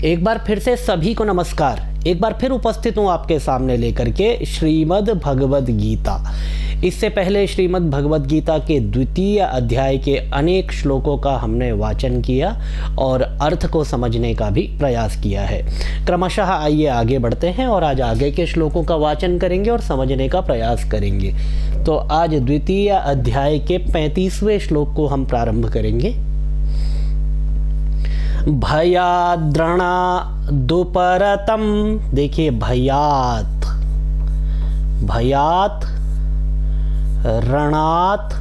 एक बार फिर से सभी को नमस्कार। एक बार फिर उपस्थित हूँ आपके सामने लेकर के श्रीमद् भगवद गीता। इससे पहले श्रीमद् भगवद गीता के द्वितीय अध्याय के अनेक श्लोकों का हमने वाचन किया और अर्थ को समझने का भी प्रयास किया है। क्रमशः आइए आगे बढ़ते हैं और आज आगे के श्लोकों का वाचन करेंगे और समझने का प्रयास करेंगे। तो आज द्वितीय अध्याय के 35वें श्लोक को हम प्रारंभ करेंगे। भयाद्रणा दुपरतम, देखिए भयात, भयात, रणात,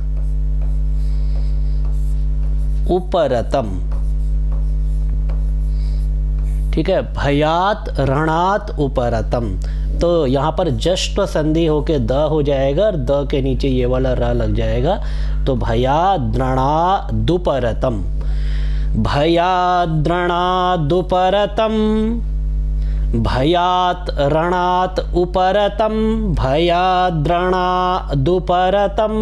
उपरतम। ठीक है, भयात, रणात, उपरतम। तो यहाँ पर जष्ट संधि होके द हो जाएगा और द के नीचे ये वाला र लग जाएगा। तो भयाद्रणा दुपरतम, भयाद्रणादुपरतम, भयात रणात उपरतम, भयाद्रणादुपरतम,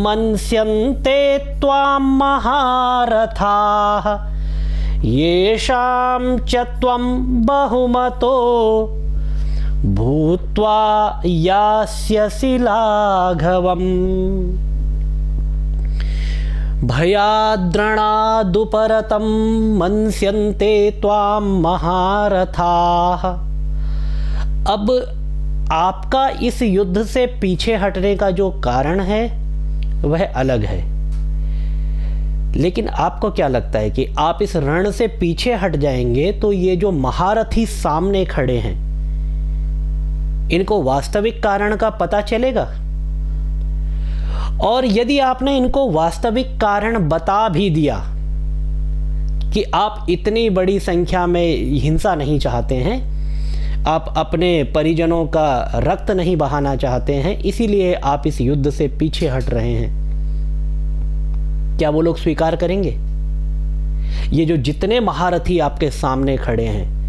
मन्स्यन्ते त्वां महारथाः येषां च त्वं बहुमतो भूत्वा यास्यसि लाघवम्। भयाद्रणादुपरतम मन्स्यन्ते त्वां महारथाः। अब आपका इस युद्ध से पीछे हटने का जो कारण है वह अलग है, लेकिन आपको क्या लगता है कि आप इस रण से पीछे हट जाएंगे तो ये जो महारथी सामने खड़े हैं इनको वास्तविक कारण का पता चलेगा? और यदि आपने इनको वास्तविक कारण बता भी दिया कि आप इतनी बड़ी संख्या में हिंसा नहीं चाहते हैं, आप अपने परिजनों का रक्त नहीं बहाना चाहते हैं, इसीलिए आप इस युद्ध से पीछे हट रहे हैं, क्या वो लोग स्वीकार करेंगे? ये जो जितने महारथी आपके सामने खड़े हैं,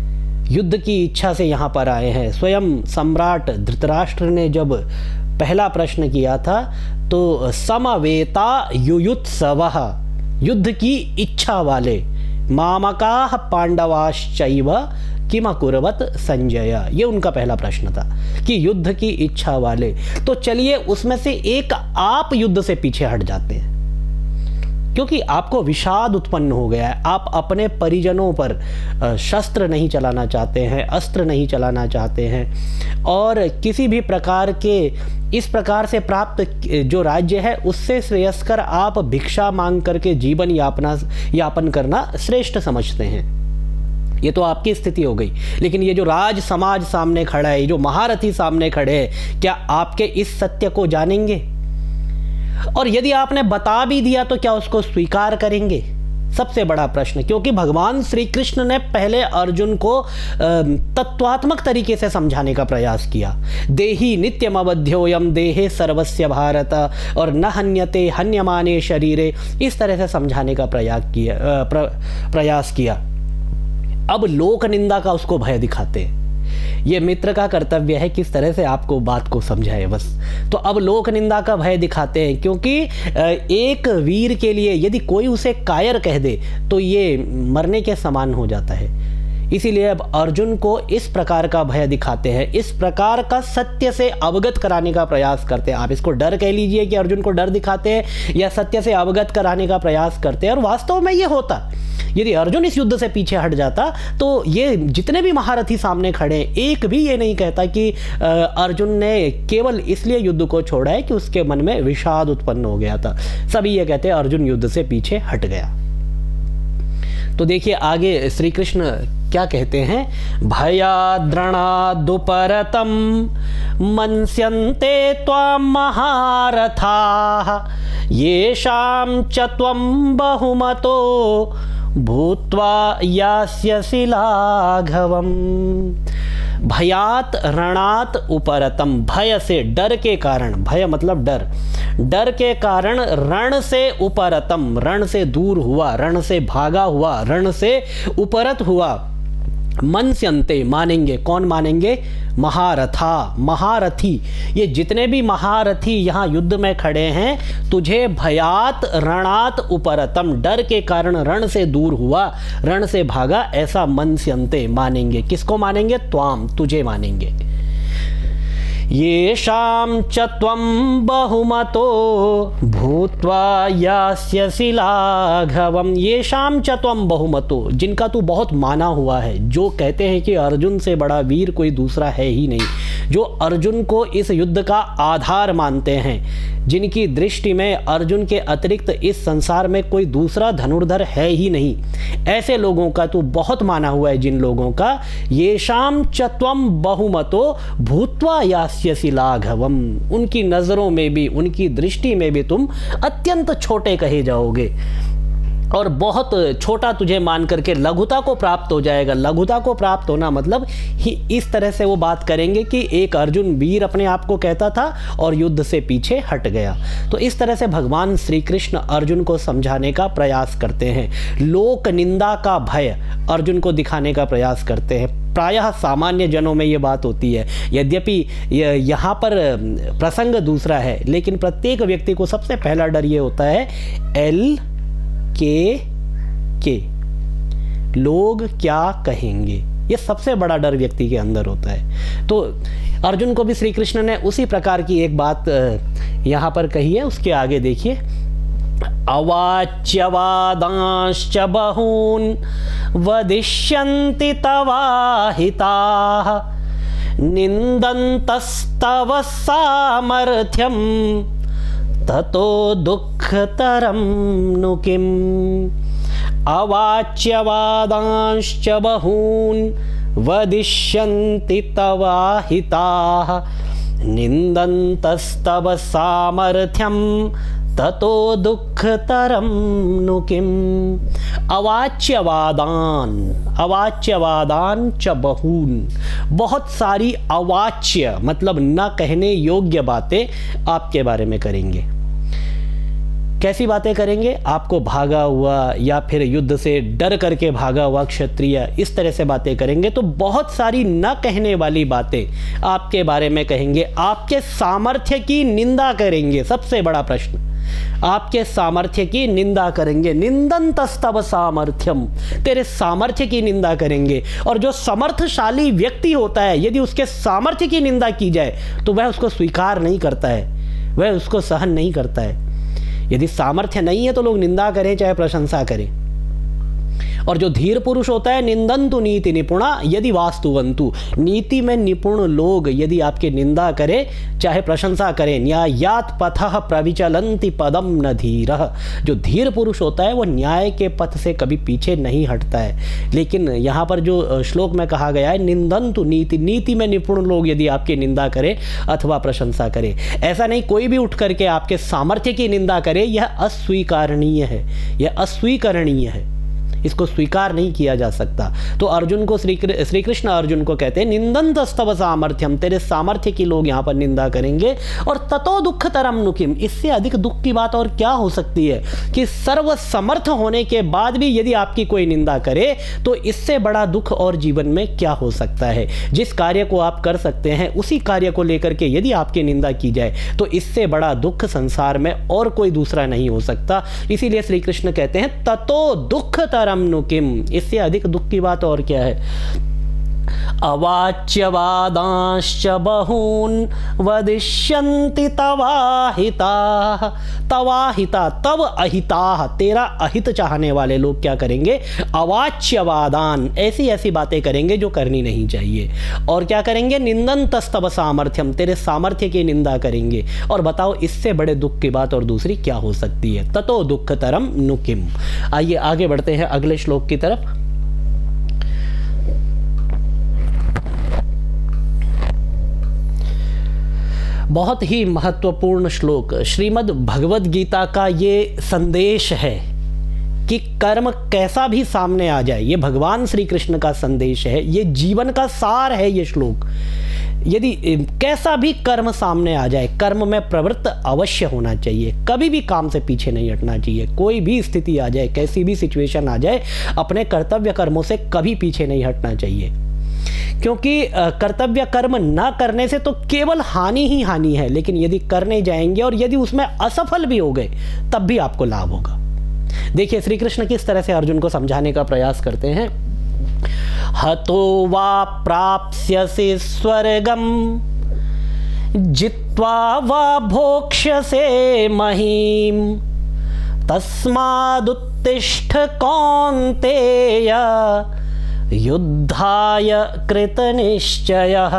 युद्ध की इच्छा से यहां पर आए हैं। स्वयं सम्राट धृतराष्ट्र ने जब पहला प्रश्न किया था तो समवेता युयुत्सवः, युद्ध की इच्छा वाले, मामकाः पांडवाश्चैव किम अकुर्वत संजय, ये उनका पहला प्रश्न था कि युद्ध की इच्छा वाले। तो चलिए उसमें से एक आप युद्ध से पीछे हट जाते हैं क्योंकि आपको विषाद उत्पन्न हो गया है। आप अपने परिजनों पर शस्त्र नहीं चलाना चाहते हैं, अस्त्र नहीं चलाना चाहते हैं और किसी भी प्रकार के इस प्रकार से प्राप्त जो राज्य है उससे श्रेयस्कर आप भिक्षा मांग करके जीवन यापन करना श्रेष्ठ समझते हैं। ये तो आपकी स्थिति हो गई, लेकिन ये जो राज समाज सामने खड़ा है, ये जो महारथी सामने खड़े हैं, क्या आपके इस सत्य को जानेंगे? और यदि आपने बता भी दिया तो क्या उसको स्वीकार करेंगे? सबसे बड़ा प्रश्न, क्योंकि भगवान श्री कृष्ण ने पहले अर्जुन को तत्वात्मक तरीके से समझाने का प्रयास किया। देहि नित्यम अवध्योयम देहे सर्वस्य भारत और न हन्यते हन्यमाने शरीरे, इस तरह से समझाने का प्रयास किया। अब लोक निंदा का उसको भय दिखाते। ये मित्र का कर्तव्य है किस तरह से आपको बात को समझाए बस। तो अब लोक निंदा का भय दिखाते हैं क्योंकि एक वीर के लिए यदि कोई उसे कायर कह दे तो ये मरने के समान हो जाता है। इसीलिए अब अर्जुन को इस प्रकार का भय दिखाते हैं, इस प्रकार का सत्य से अवगत कराने का प्रयास करते हैं। आप इसको डर कह लीजिए कि अर्जुन को डर दिखाते हैं या सत्य से अवगत कराने का प्रयास करते हैं। और वास्तव में ये होता, यदि अर्जुन इस युद्ध से पीछे हट जाता तो ये जितने भी महारथी सामने खड़े हैं, एक भी ये नहीं कहता कि अर्जुन ने केवल इसलिए युद्ध को छोड़ा है कि उसके मन में विषाद उत्पन्न हो गया था। सभी ये कहते हैं अर्जुन युद्ध से पीछे हट गया। तो देखिए आगे श्री कृष्ण क्या कहते हैं। भयाद्रणादुपरतम मन्स्यन्ते त्वां महारथाः येषां च त्वं बहुमतो भूत्वा यास्यसि लाघवम्। भयात रणात उपरतम, भय से, डर के कारण, भय मतलब डर, डर के कारण रण से उपरतम, रण से दूर हुआ, रण से भागा हुआ, रण से उपरत हुआ। मनस्यन्ते मानेंगे, कौन मानेंगे? महारथा, महारथी। ये जितने भी महारथी यहाँ युद्ध में खड़े हैं, तुझे भयात रणात उपरतम, डर के कारण रण से दूर हुआ, रण से भागा, ऐसा मनस्यन्ते मानेंगे। किसको मानेंगे? त्वाम, तुझे मानेंगे। येषां च त्वं बहुमतो भूत्वा यास्यसि लाघवम्। येषां च त्वं बहुमतो, जिनका तू बहुत माना हुआ है, जो कहते हैं कि अर्जुन से बड़ा वीर कोई दूसरा है ही नहीं, जो अर्जुन को इस युद्ध का आधार मानते हैं, जिनकी दृष्टि में अर्जुन के अतिरिक्त इस संसार में कोई दूसरा धनुर्धर है ही नहीं, ऐसे लोगों का तू बहुत माना हुआ है। जिन लोगों का, येषां च त्वं बहुमतो भूत्वा यास्यसि लाघवम्, उनकी नजरों में भी, उनकी दृष्टि में भी तुम अत्यंत छोटे कहे जाओगे और बहुत छोटा तुझे मान करके लघुता को प्राप्त हो जाएगा। लघुता को प्राप्त होना मतलब ही इस तरह से वो बात करेंगे कि एक अर्जुन वीर अपने आप को कहता था और युद्ध से पीछे हट गया। तो इस तरह से भगवान श्री कृष्ण अर्जुन को समझाने का प्रयास करते हैं, लोक निंदा का भय अर्जुन को दिखाने का प्रयास करते हैं। प्रायः सामान्य जनों में ये बात होती है, यद्यपि यहाँ पर प्रसंग दूसरा है, लेकिन प्रत्येक व्यक्ति को सबसे पहला डर ये होता है के लोग क्या कहेंगे, ये सबसे बड़ा डर व्यक्ति के अंदर होता है। तो अर्जुन को भी श्री कृष्ण ने उसी प्रकार की एक बात यहाँ पर कही है। उसके आगे देखिए, अवाच्यवादांश्च बहून् वदिष्यन्ति तवाहिताः निन्दन्तस्तव सामर्थ्यं ततो दुःखतरं नु किम्। अवाच्यवादांश्च बहून् वदिष्यन्ति तवाहिताः निन्दन्तस्तव सामर्थ्यं ततो दुःखतरं नु किम्। अवाच्यवादान च बहून, बहुत सारी अवाच्य मतलब न कहने योग्य बातें आपके बारे में करेंगे। कैसी बातें करेंगे? आपको भागा हुआ या फिर युद्ध से डर करके भागा हुआ क्षत्रिय, इस तरह से बातें करेंगे। तो बहुत सारी न कहने वाली बातें आपके बारे में कहेंगे, आपके सामर्थ्य की निंदा करेंगे। सबसे बड़ा प्रश्न, आपके सामर्थ्य की निंदा करेंगे। निंदन्तस्तव सामर्थ्यम, तेरे सामर्थ्य की निंदा करेंगे। और जो समर्थशाली व्यक्ति होता है, यदि उसके सामर्थ्य की निंदा की जाए तो वह उसको स्वीकार नहीं करता है, वह उसको सहन नहीं करता है। यदि सामर्थ्य नहीं है तो लोग निंदा करें चाहे प्रशंसा करें। और जो धीर पुरुष होता है, निंदन्तु नीति निपुणा यदि वास्तुवन्तु, नीति में निपुण लोग यदि आपके निंदा करें चाहे प्रशंसा करें, न्यायात् पथः प्रविचलन्ति पदम न धीरः, जो धीर पुरुष होता है वो न्याय के पथ से कभी पीछे नहीं हटता है। लेकिन यहाँ पर जो श्लोक में कहा गया है, निंदन्तु नीति, नीति में निपुण लोग यदि आपकी निंदा करें अथवा प्रशंसा करें, ऐसा नहीं कोई भी उठ करके आपके सामर्थ्य की निंदा करे, यह अस्वीकारनीय है, यह अस्वीकरणीय है, इसको स्वीकार नहीं किया जा सकता। तो अर्जुन को श्री कृष्ण अर्जुन को कहते हैं, निंदन्तस्तव सामर्थ्यम, तेरे सामर्थ्य की लोग यहाँ पर निंदा करेंगे। और ततो दुःखतरं नु किम्, इससे अधिक दुख की बात और क्या हो सकती है कि सर्व समर्थ होने के बाद भी यदि आपकी कोई निंदा करे तो इससे बड़ा दुख और जीवन में क्या हो सकता है। जिस कार्य को आप कर सकते हैं उसी कार्य को लेकर के यदि आपकी निंदा की जाए तो इससे बड़ा दुख संसार में और कोई दूसरा नहीं हो सकता। इसीलिए श्री कृष्ण कहते हैं ततो दुःखतरं नु किम्, इससे अधिक दुख की बात और क्या है। अवाच्यवादांश्च बहून् वदिष्यन्ति तवाहिताः, तवाहिता तव अहिताः, तेरा अहित चाहने वाले लोग क्या करेंगे, अवाच्यवादान, ऐसी ऐसी बातें करेंगे जो करनी नहीं चाहिए। और क्या करेंगे, निंदन्तस्तव सामर्थ्यम, तेरे सामर्थ्य की निंदा करेंगे। और बताओ इससे बड़े दुख की बात और दूसरी क्या हो सकती है। ततो दुःखतरं नु किम्। आइए आगे बढ़ते हैं अगले श्लोक की तरफ। बहुत ही महत्वपूर्ण श्लोक, श्रीमद् भगवद गीता का ये संदेश है कि कर्म कैसा भी सामने आ जाए, ये भगवान श्री कृष्ण का संदेश है, ये जीवन का सार है ये श्लोक। यदि कैसा भी कर्म सामने आ जाए, कर्म में प्रवृत्त अवश्य होना चाहिए, कभी भी काम से पीछे नहीं हटना चाहिए। कोई भी स्थिति आ जाए, कैसी भी सिचुएशन आ जाए, अपने कर्तव्य कर्मों से कभी पीछे नहीं हटना चाहिए, क्योंकि कर्तव्य कर्म ना करने से तो केवल हानि ही हानि है, लेकिन यदि करने जाएंगे और यदि उसमें असफल भी हो गए तब भी आपको लाभ होगा। देखिए श्री कृष्ण किस तरह से अर्जुन को समझाने का प्रयास करते हैं। हतो वा प्राप्स्यसि स्वर्गम जित्वा वा भोक्ष्यसे महीम तस्मादुत्तिष्ठ कौन्तेय युद्धाय कृत निश्चयः।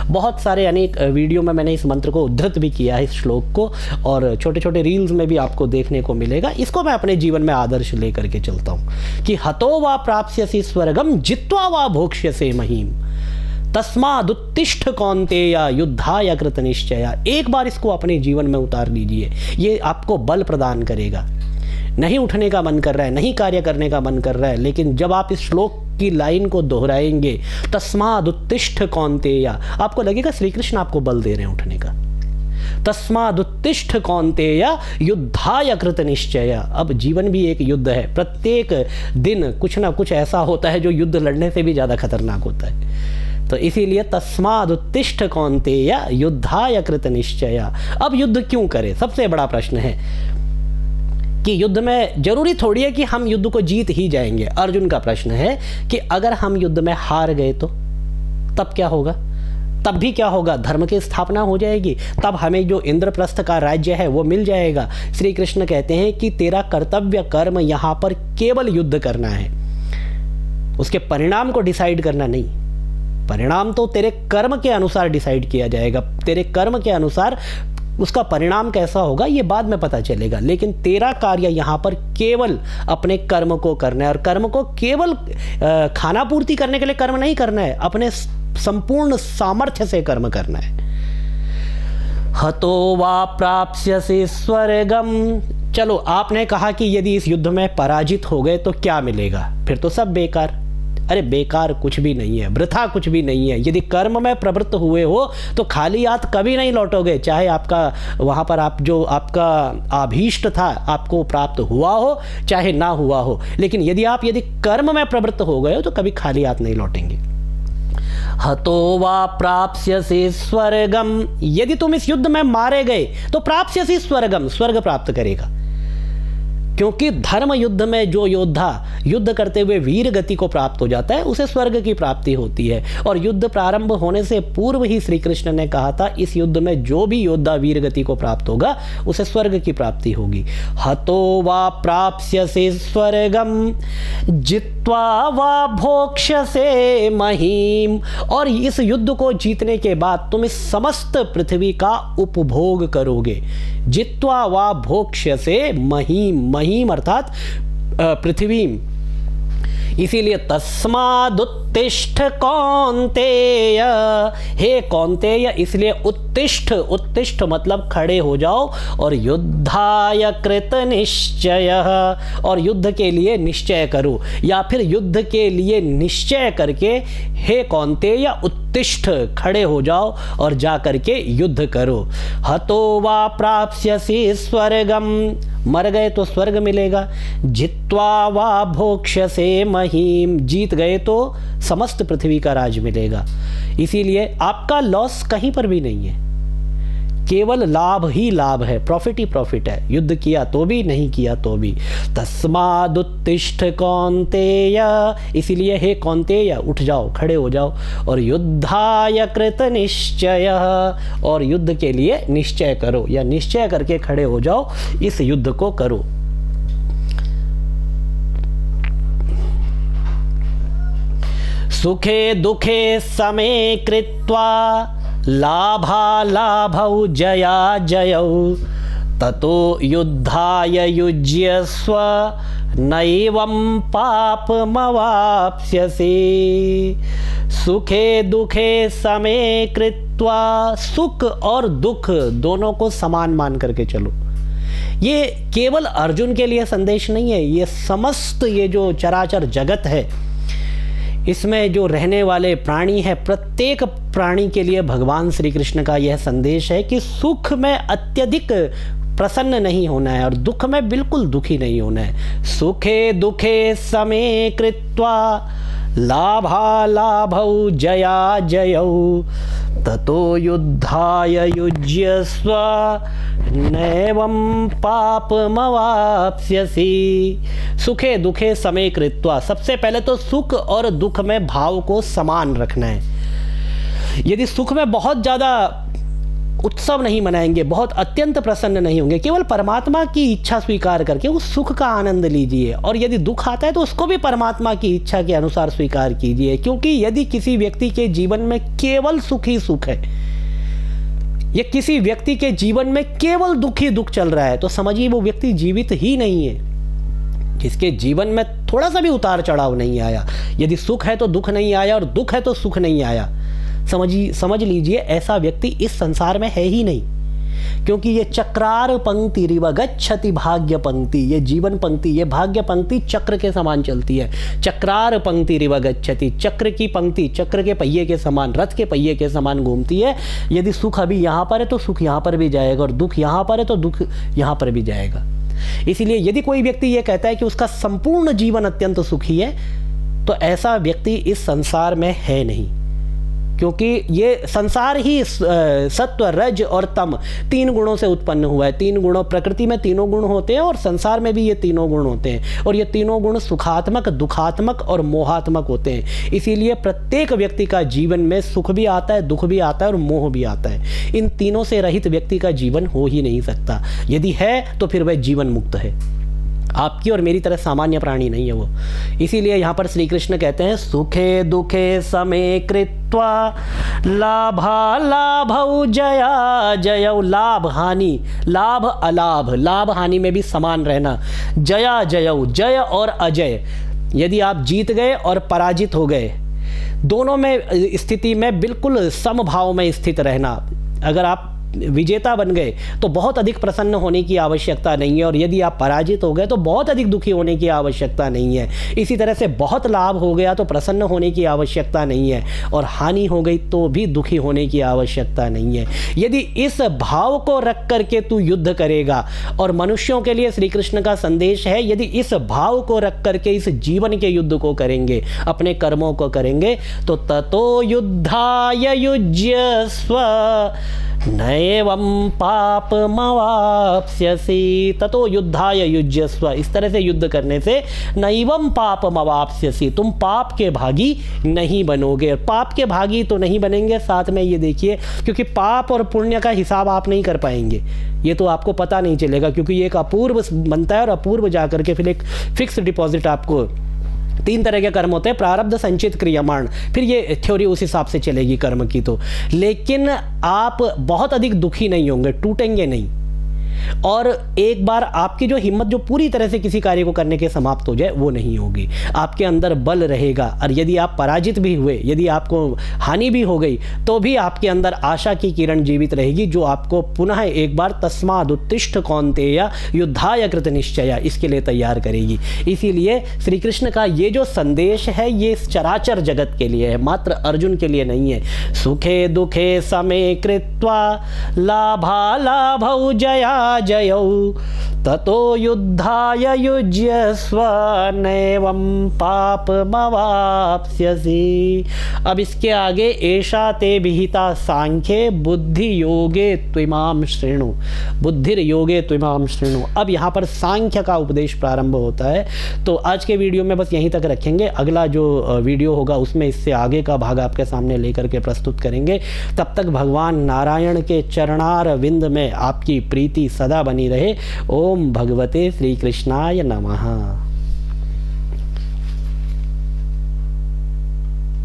बहुत सारे अनेक वीडियो में मैंने इस मंत्र को उद्धृत भी किया है, इस श्लोक को, और छोटे छोटे रील्स में भी आपको देखने को मिलेगा। इसको मैं अपने जीवन में आदर्श लेकर के चलता हूँ कि हतो वा प्राप्स्यसि स्वर्गम जित्वा वा भोक्ष्यसे महीम तस्मादुत्तिष्ठ कौन्तेय युद्धाय कृत निश्चय। एक बार इसको अपने जीवन में उतार लीजिए, ये आपको बल प्रदान करेगा। नहीं उठने का मन कर रहा है, नहीं कार्य करने का मन कर रहा है, लेकिन जब आप इस श्लोक की लाइन को दोहराएंगे, तस्मादुत्तिष्ठ कौन्तेय, आपको लगेगा श्री कृष्ण आपको बल दे रहे हैं उठने का। तस्मादुत्तिष्ठ कौन्तेय युद्धाय कृत निश्चय। अब जीवन भी एक युद्ध है, प्रत्येक दिन कुछ ना कुछ ऐसा होता है जो युद्ध लड़ने से भी ज्यादा खतरनाक होता है। तो इसीलिए तस्मादुत्तिष्ठ कौन्तेय युद्धाय कृत निश्चय। अब युद्ध क्यों करें, सबसे बड़ा प्रश्न है कि युद्ध में जरूरी थोड़ी है कि हम युद्ध को जीत ही जाएंगे। अर्जुन का प्रश्न है कि अगर हम युद्ध में हार गए तो तब क्या होगा? तब भी क्या होगा? धर्म की स्थापना हो जाएगी, तब हमें जो इंद्रप्रस्थ का राज्य है वो मिल जाएगा। श्री कृष्ण कहते हैं कि तेरा कर्तव्य कर्म यहां पर केवल युद्ध करना है, उसके परिणाम को डिसाइड करना नहीं। परिणाम तो तेरे कर्म के अनुसार डिसाइड किया जाएगा, तेरे कर्म के अनुसार उसका परिणाम कैसा होगा ये बाद में पता चलेगा, लेकिन तेरा कार्य यहाँ पर केवल अपने कर्म को करना है। और कर्म को केवल खाना पूर्ति करने के लिए कर्म नहीं करना है, अपने संपूर्ण सामर्थ्य से कर्म करना है। हतो वा प्राप्स्यसि स्वर्गम। चलो आपने कहा कि यदि इस युद्ध में पराजित हो गए तो क्या मिलेगा? फिर तो सब बेकार। अरे बेकार कुछ भी नहीं है, वृथा कुछ भी नहीं है। यदि कर्म में प्रवृत्त हुए हो तो खाली हाथ कभी नहीं लौटोगे, चाहे आपका वहां पर आप जो आपका अभीष्ट था आपको प्राप्त हुआ हो चाहे ना हुआ हो, लेकिन यदि कर्म में प्रवृत्त हो गए हो तो कभी खाली हाथ नहीं लौटेंगे। हतो वा प्राप्स्यसि स्वर्गम। यदि तुम इस युद्ध में मारे गए तो प्राप्स्यसि स्वर्गम, स्वर्ग प्राप्त करेगा, क्योंकि धर्म युद्ध में जो योद्धा युद्ध करते हुए वीर गति को प्राप्त हो जाता है उसे स्वर्ग की प्राप्ति होती है। और युद्ध प्रारंभ होने से पूर्व ही श्री कृष्ण ने कहा था इस युद्ध में जो भी योद्धा वीर गति को प्राप्त होगा उसे स्वर्ग की प्राप्ति होगी। हतो वा प्राप्स्यसि स्वर्गम जित्वा वा भोक्ष्यसे महीम। और इस युद्ध को जीतने के बाद तुम इस समस्त पृथ्वी का उपभोग करोगे। जित्वा वा भोक्ष्यसे महीम, महीम अर्थात पृथ्वी। इसीलिए तस्मादुत्तिष्ठ कौन्तेय, हे कौन्तेय, इसलिए उत्तिष्ठ, उत्तिष्ठ मतलब खड़े हो जाओ, और युद्धाय कृत निश्चय, और युद्ध के लिए निश्चय करो, या फिर युद्ध के लिए निश्चय करके हे कौन्तेय उत्तिष्ठ, खड़े हो जाओ और जा करके युद्ध करो। हतो वा प्राप्स्यसि स्वर्गम, मर गए तो स्वर्ग मिलेगा। जित्वा वा भोक्ष्यसे महीम, जीत गए तो समस्त पृथ्वी का राज मिलेगा। इसीलिए आपका लॉस कहीं पर भी नहीं है, केवल लाभ ही लाभ है, प्रॉफिट ही प्रॉफिट है। युद्ध किया तो भी, नहीं किया तो भी। तस्मादुत्तिष्ठ कौन्तेय, इसीलिए हे कौन्तेय उठ जाओ, खड़े हो जाओ, और युद्धाय कृत निश्चय, और युद्ध के लिए निश्चय करो, या निश्चय करके खड़े हो जाओ, इस युद्ध को करो। सुखे दुखे समे कृत्वा लाभालाभौ जया जयौ ततो युद्धाय युज्यस्व नैवं पापमवाप्स्यसि। सुखे दुखे समे कृत्वा, सुख और दुख दोनों को समान मान करके चलो। ये केवल अर्जुन के लिए संदेश नहीं है, ये समस्त ये जो चराचर जगत है इसमें जो रहने वाले प्राणी है, प्रत्येक प्राणी के लिए भगवान श्री कृष्ण का यह संदेश है कि सुख में अत्यधिक प्रसन्न नहीं होना है और दुख में बिल्कुल दुखी नहीं होना है। सुखे दुखे समे कृत्वा लाभा लाभौ जया जयौ ततो युद्धाय युज्यस्व नैवं पापमवाप्स्यसि। सुखे दुखे समे कृत्वा, सबसे पहले तो सुख और दुख में भाव को समान रखना है। यदि सुख में बहुत ज़्यादा उत्सव नहीं मनाएंगे, बहुत अत्यंत प्रसन्न नहीं होंगे, केवल परमात्मा की इच्छा स्वीकार करके उस सुख का आनंद लीजिए। और यदि दुख आता है तो उसको भी परमात्मा की इच्छा के अनुसार स्वीकार कीजिए। क्योंकि यदि किसी व्यक्ति के जीवन में केवल सुख ही सुख है या किसी व्यक्ति के जीवन में केवल दुख ही दुख चल रहा है तो समझिए वो व्यक्ति जीवित ही नहीं है। जिसके जीवन में थोड़ा सा भी उतार चढ़ाव नहीं आया, यदि सुख है तो दुख नहीं आया और दुख है तो सुख नहीं आया, समझ लीजिए ऐसा व्यक्ति इस संसार में है ही नहीं। क्योंकि ये चक्रार पंक्ति रिव गच्छति भाग्य पंक्ति, ये जीवन पंक्ति, ये भाग्य पंक्ति चक्र के समान चलती है। चक्रार पंक्ति रिव गच्छति, चक्र की पंक्ति चक्र के पहिए के समान, रथ के पहिए के समान घूमती है। यदि सुख अभी यहाँ पर है तो सुख यहाँ पर भी जाएगा और दुख यहाँ पर है तो दुख यहाँ पर भी जाएगा। इसीलिए यदि कोई व्यक्ति ये कहता है कि उसका संपूर्ण जीवन अत्यंत सुखी है तो ऐसा व्यक्ति इस संसार में है नहीं। क्योंकि ये संसार ही सत्व रज और तम तीन गुणों से उत्पन्न हुआ है। तीन गुणों, प्रकृति में तीनों गुण होते हैं और संसार में भी ये तीनों गुण होते हैं और ये तीनों गुण सुखात्मक, दुखात्मक और मोहात्मक होते हैं। इसीलिए प्रत्येक व्यक्ति का जीवन में सुख भी आता है, दुख भी आता है और मोह भी आता है। इन तीनों से रहित व्यक्ति का जीवन हो ही नहीं सकता। यदि है तो फिर वह जीवन मुक्त है, आपकी और मेरी तरह सामान्य प्राणी नहीं है वो। इसीलिए यहाँ पर श्री कृष्ण कहते हैं सुखे दुखे समे कृत्वा लाभा लाभौ जया जयौ। लाभ हानि, लाभ अलाभ, लाभ हानि में भी समान रहना। जया जयौ, जय और अजय, यदि आप जीत गए और पराजित हो गए दोनों में स्थिति में बिल्कुल समभाव में स्थित रहना। अगर आप विजेता बन गए तो बहुत अधिक प्रसन्न होने की आवश्यकता नहीं है और यदि आप पराजित हो गए तो बहुत अधिक दुखी होने की आवश्यकता नहीं है। इसी तरह से बहुत लाभ हो गया तो प्रसन्न होने की आवश्यकता नहीं है और हानि हो गई तो भी दुखी होने की आवश्यकता नहीं है। यदि इस भाव को रख करके तू युद्ध करेगा, और मनुष्यों के लिए श्री कृष्ण का संदेश है यदि इस भाव को रख करके इस जीवन के युद्ध को करेंगे, अपने कर्मों को करेंगे, तो ततो युद्धाय युज्यस्व नैवं पापमवाप्स्यसि। ततो युद्धाय युज्यस्व, इस तरह से युद्ध करने से नैवं पापमवाप्स्यसि, तुम पाप के भागी नहीं बनोगे। पाप के भागी तो नहीं बनेंगे, साथ में ये देखिए क्योंकि पाप और पुण्य का हिसाब आप नहीं कर पाएंगे, ये तो आपको पता नहीं चलेगा क्योंकि ये एक अपूर्व बनता है और अपूर्व जाकर के फिर एक फिक्स डिपॉजिट आपको। तीन तरह के कर्म होते हैं, प्रारब्ध, संचित, क्रियमाण। फिर ये थ्योरी उस हिसाब से चलेगी कर्म की तो। लेकिन आप बहुत अधिक दुखी नहीं होंगे, टूटेंगे नहीं। और एक बार आपकी जो हिम्मत जो पूरी तरह से किसी कार्य को करने के समाप्त हो जाए वो नहीं होगी, आपके अंदर बल रहेगा। और यदि आप पराजित भी हुए, यदि आपको हानि भी हो गई तो भी आपके अंदर आशा की किरण जीवित रहेगी जो आपको पुनः एक बार तस्माद् उत्तिष्ठ कौन्तेय युद्धाय कृत निश्चय इसके लिए तैयार करेगी। इसीलिए श्री कृष्ण का ये जो संदेश है ये चराचर जगत के लिए है, मात्र अर्जुन के लिए नहीं है। सुखे दुखे समे कृत्वा लाभा लाभौ जया जयौ ततो युद्धाय युज्यस्व नैवं पापमवाप्स्यसि। अब इसके आगे एषा ते विहिता सांख्ये बुद्धि योगे त्विमां शृणु, बुद्धिर योगे त्विमां शृणु। अब यहाँ पर सांख्य का उपदेश प्रारंभ होता है। तो आज के वीडियो में बस यहीं तक रखेंगे, अगला जो वीडियो होगा उसमें इससे आगे का भाग आपके सामने लेकर के प्रस्तुत करेंगे। तब तक भगवान नारायण के चरणार विंद में आपकी प्रीति सदा बनी रहे। ओम भगवते श्री कृष्णाय नमः।